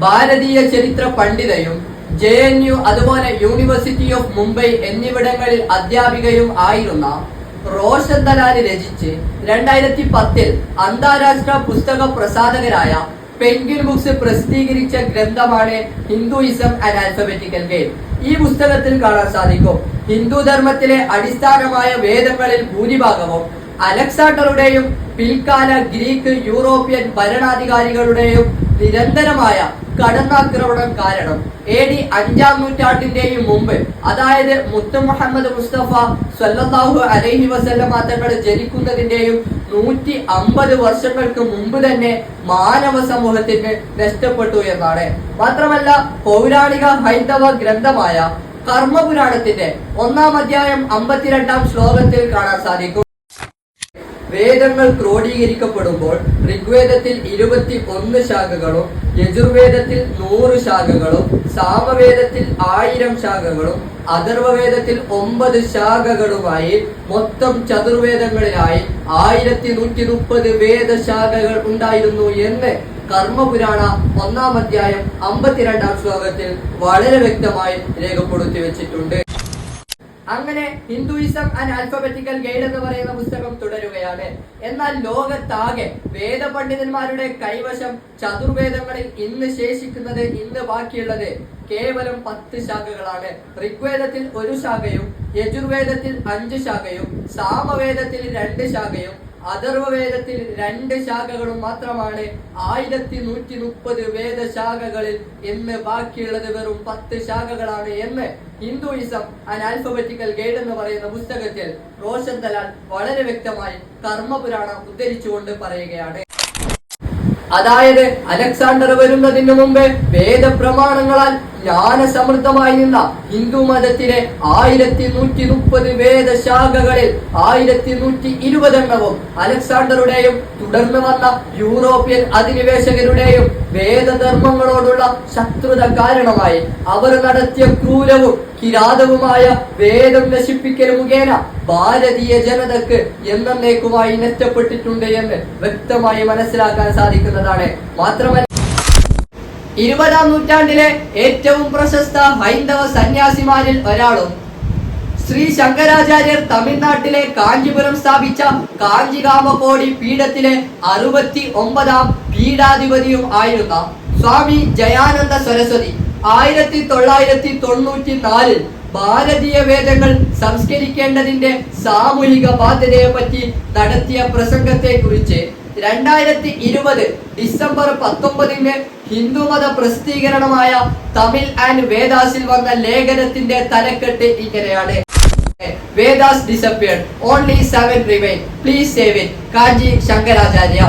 ഭാരതീയ ചരിത്ര പണ്ഡിതയും JNU അതുപോലെ university of Mumbai എന്നിവിടങ്ങളിൽ അധ്യാപികയും ആയിരുന്ന റോഷൻ ദലാൽ രചിച്ച് 2010 അന്താരാഷ്ട്ര പുസ്തക പ്രസാധകരായ പെൻഗ്വിൻ ബുക്സ് പ്രസിദ്ധീകരിച്ച ഗ്രന്ഥമാണ് ഹിന്ദുയിസം ആൻഡ് ആൽഫബറ്റിക്കൽ ഗൈഡ്. ഈ പുസ്തകത്തിൽ കാണാൻ സാധിക്കും, ഹിന്ദു ധർമ്മത്തിലെ അടിസ്ഥാനമായ വേദങ്ങളിൽ ഭൂരിഭാഗവും അലക്സാണ്ടറുടെയും പിൽക്കാല ഗ്രീക്ക് യൂറോപ്യൻ ഭരണാധികാരികളുടെയും നിരന്തരമായ കടന്നാക്രമണം കാരണം AD 5-ാം നൂറ്റാണ്ടിന്റെയും മുമ്പ്, അതായത് മുത്ത് മുഹമ്മദ് മുസ്തഫ സ്വല്ലല്ലാഹു അലൈഹി വസല്ലമ തങ്ങൾ ജനിക്കുന്നതിന്റെയും 150 വർഷങ്ങൾക്ക് മുമ്പ് തന്നെ മാനവ സമൂഹത്തിന് നഷ്ടപ്പെട്ടു എന്നാണ്. മാത്രമല്ല, പൗരാണിക ഹൈന്ദവ ഗ്രന്ഥമായ കർമ്മപുരാണത്തിന്റെ 1-ാം അധ്യായം 52-ാം ശ്ലോകത്തിൽ കാണാൻ സാധിക്കും, വേദങ്ങൾ ക്രോഡീകരിക്കപ്പെടുമ്പോൾ ഋഗ്വേദത്തിൽ 21 ശാഖകളും യജുർവേദത്തിൽ 100 ശാഖകളും സാമവേദത്തിൽ 1000 ശാഖകളും അഥർവവേദത്തിൽ 9 ശാഖകളുമായി മൊത്തം ചതുർവേദങ്ങളിലായി 1130 വേദശാഖകൾ ഉണ്ടായിരുന്നു എന്ന് കർമ്മപുരാണ 1-ാം അധ്യായം 52-ാം ശ്ലോകത്തിൽ വളരെ വ്യക്തമായി രേഖപ്പെടുത്തി വെച്ചിട്ടുണ്ട്. അങ്ങനെ ഹിന്ദുയിസം ആൻഡ് ആൽഫബറ്റിക്കൽ ഗൈഡ് എന്ന് പറയുന്ന പുസ്തകം തുടരുകയാണ്. എന്നാൽ ലോകത്താകെ വേദപണ്ഡിതന്മാരുടെ കൈവശം ചതുർവേദങ്ങളിൽ ഇന്ന് ശേഷിക്കുന്നത്, ഇന്ന് ബാക്കിയുള്ളത് കേവലം 10 ശാഖകളാണ്. ഋഗ്വേദത്തിൽ 1 ശാഖയും യജുർവേദത്തിൽ 5 ശാഖയും സാമവേദത്തിൽ 2 ശാഖയും അഥർവവേദത്തിൽ 2 ശാഖകളും മാത്രമാണ് 1130 വേദശാഖകളിൽ. ഇന്ന് ബാക്കിയുള്ളത് വെറും 10 ശാഖകളാണ് എന്ന് ഹിന്ദുയിസം ആൻഡ് ആൽഫബറ്റിക്കൽ ഗൈഡ് എന്ന് പറയുന്ന പുസ്തകത്തിൽ റോഷൻ ദലാൽ വളരെ വ്യക്തമായി കർമ്മപുരാണം ഉദ്ധരിച്ചുകൊണ്ട് പറയുകയാണ്. അതായത് അലക്സാണ്ടർ വരുന്നതിന് മുമ്പ് വേദപ്രമാണങ്ങളാൽ ജ്ഞാനസമൃദ്ധമായി നിന്ന ഹിന്ദു മതത്തിലെ 1130 വേദശാഖകളിൽ 1120 എണ്ണവും അലക്സാണ്ടറുടെയും തുടർന്ന് വന്ന യൂറോപ്യൻ അധിനിവേശകരുടെയും വേദധർമ്മങ്ങളോടുള്ള ശത്രുത കാരണമായി അവർ നടത്തിയ ക്രൂരവും കിരാതവുമായ വേദം നശിപ്പിക്കൽ മുഖേന ഭാരതീയ ജനതക്ക് എന്നേക്കുമായി നഷ്ടപ്പെട്ടിട്ടുണ്ട് എന്ന് വ്യക്തമായി മനസ്സിലാക്കാൻ സാധിക്കുന്നതാണ്. മാത്രമല്ല, 20-ാം നൂറ്റാണ്ടിലെ ഏറ്റവും പ്രശസ്ത ഹൈന്ദവ സന്യാസിമാരിൽ ഒരാളും ശ്രീ ശങ്കരാചാര്യർ തമിഴ്നാട്ടിലെ കാഞ്ചിപുരം സ്ഥാപിച്ച കാഞ്ചികാമകോടി പീഠത്തിലെ 69-ാം പീഠാധിപതിയും ആയിരുന്ന സ്വാമി ജയാനന്ദ സരസ്വതി 1994 ഭാരതീയ വേദങ്ങൾ സംസ്കരിക്കേണ്ടതിന്റെ സാമൂഹിക ബാധ്യതയെ പറ്റി നടത്തിയ പ്രസംഗത്തെ കുറിച്ച് 2020 ഡിസംബർ 19 ഹിന്ദുമത പ്രസിദ്ധീകരണമായ തമിഴ് ആൻഡ് വേദാസിൽ വന്ന ലേഖനത്തിന്റെ തലക്കെട്ട് ഇങ്ങനെയാണ്: Vedas disappeared, only 7 remain, please save it, Kanchi Shankaracharya.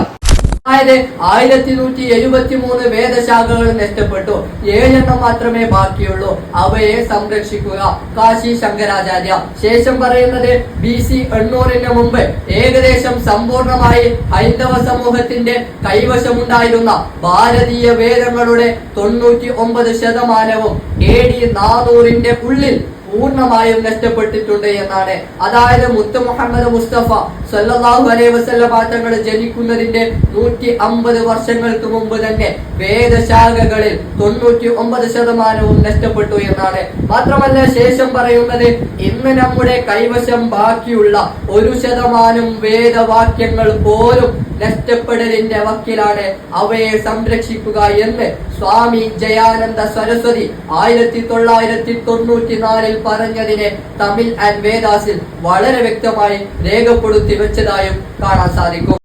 അതായത് 1173 വേദശാഖകൾ നഷ്ടപ്പെട്ടു, 7 മാത്രമേ ബാക്കിയുള്ളൂ, അവയെ സംരക്ഷിക്കുക, കാശി ശങ്കരാചാര്യ. ശേഷം പറയുന്നത് BC 800 മുമ്പ് ഏകദേശം സമ്പൂർണമായി ഹൈന്ദവ സമൂഹത്തിന്റെ കൈവശമുണ്ടായിരുന്ന ഭാരതീയ വേദങ്ങളുടെ 99% AD 400 ഉള്ളിൽ പൂർണ്ണമായും നഷ്ടപ്പെട്ടിട്ടുണ്ട് എന്നാണ്. അതായത് മുത്ത് മുഹമ്മദ് മുസ്തഫ സ്വല്ലല്ലാഹു അലൈഹി വസല്ലമ തങ്ങൾ ജനിക്കുന്നതിന്റെ 150 വർഷങ്ങൾക്ക് മുമ്പ് തന്നെ വേദശാഖകളിൽ 99% നഷ്ടപ്പെട്ടു എന്നാണ്. മാത്രമല്ല, ശേഷം പറയുന്നത് ഇന്ന് നമ്മുടെ കൈവശം ബാക്കിയുള്ള 1% വേദവാക്യങ്ങൾ പോലും നഷ്ടപ്പെടലിന്റെ വക്കിലാണ്, അവയെ സംരക്ഷിക്കുക എന്ന് സ്വാമി ജയാനന്ദ സരസ്വതി 1994 പറഞ്ഞതിനെ തമിഴ് ആൻഡ് വേദാസിൽ വളരെ വ്യക്തമായി രേഖപ്പെടുത്തി വെച്ചതായും കാണാൻ സാധിക്കും.